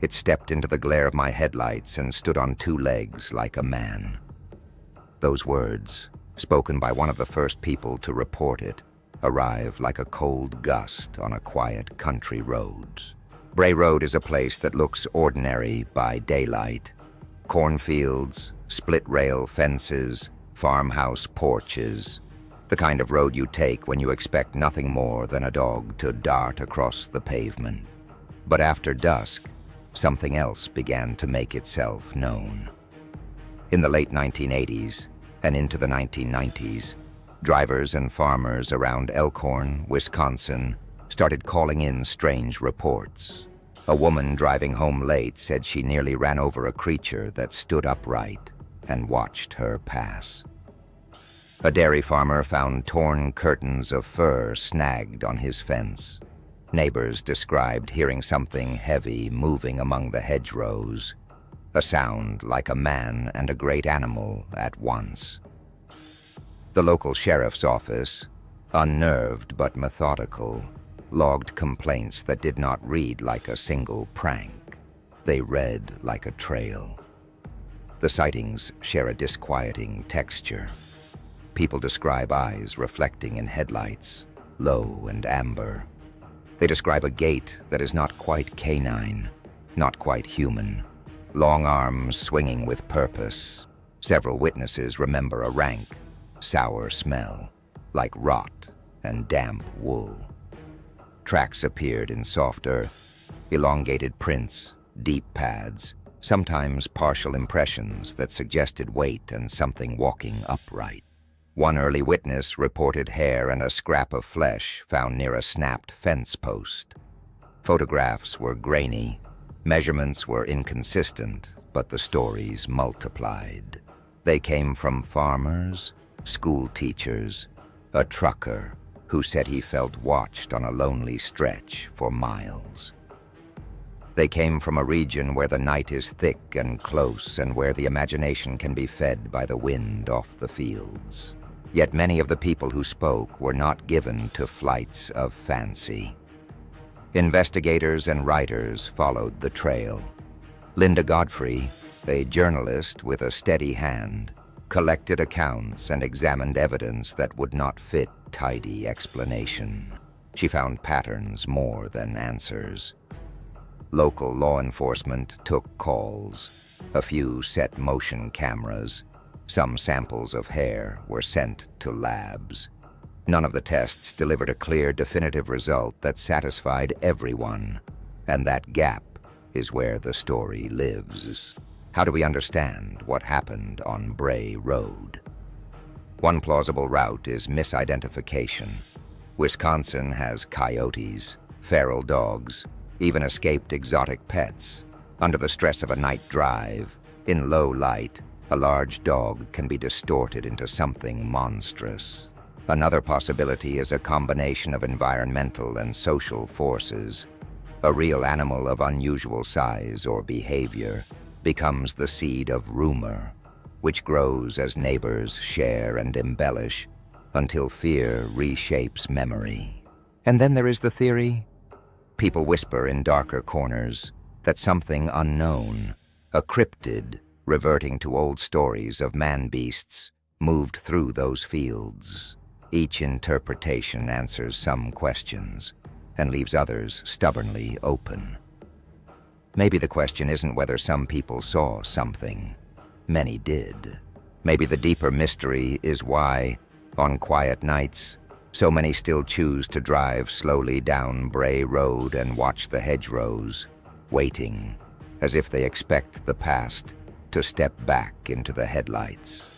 It stepped into the glare of my headlights and stood on two legs like a man. Those words, spoken by one of the first people to report it, arrive like a cold gust on a quiet country road. Bray Road is a place that looks ordinary by daylight. Cornfields, split-rail fences, farmhouse porches. The kind of road you take when you expect nothing more than a dog to dart across the pavement. But after dusk, something else began to make itself known. In the late 1980s and into the 1990s, drivers and farmers around Elkhorn, Wisconsin, started calling in strange reports. A woman driving home late said she nearly ran over a creature that stood upright and watched her pass. A dairy farmer found torn curtains of fur snagged on his fence. Neighbors described hearing something heavy moving among the hedgerows, a sound like a man and a great animal at once. The local sheriff's office, unnerved but methodical, logged complaints that did not read like a single prank. They read like a trail. The sightings share a disquieting texture. People describe eyes reflecting in headlights, low and amber. They describe a gait that is not quite canine, not quite human, long arms swinging with purpose. Several witnesses remember a rank, sour smell, like rot and damp wool. Tracks appeared in soft earth, elongated prints, deep pads, sometimes partial impressions that suggested weight and something walking upright. One early witness reported hair and a scrap of flesh found near a snapped fence post. Photographs were grainy, measurements were inconsistent, but the stories multiplied. They came from farmers, school teachers, a trucker who said he felt watched on a lonely stretch for miles. They came from a region where the night is thick and close and where the imagination can be fed by the wind off the fields. Yet many of the people who spoke were not given to flights of fancy. Investigators and writers followed the trail. Linda Godfrey, a journalist with a steady hand, collected accounts and examined evidence that would not fit tidy explanation. She found patterns more than answers. Local law enforcement took calls. A few set motion cameras. Some samples of hair were sent to labs. None of the tests delivered a clear, definitive result that satisfied everyone, and that gap is where the story lives. How do we understand what happened on Bray Road? One plausible route is misidentification. Wisconsin has coyotes, feral dogs, even escaped exotic pets. Under the stress of a night drive, in low light, a large dog can be distorted into something monstrous. Another possibility is a combination of environmental and social forces. A real animal of unusual size or behavior becomes the seed of rumor, which grows as neighbors share and embellish until fear reshapes memory. And then there is the theory. People whisper in darker corners that something unknown, a cryptid reverting to old stories of man-beasts, moved through those fields. Each interpretation answers some questions and leaves others stubbornly open. Maybe the question isn't whether some people saw something. Many did. Maybe the deeper mystery is why, on quiet nights, so many still choose to drive slowly down Bray Road and watch the hedgerows, waiting, as if they expect the past to step back into the headlights.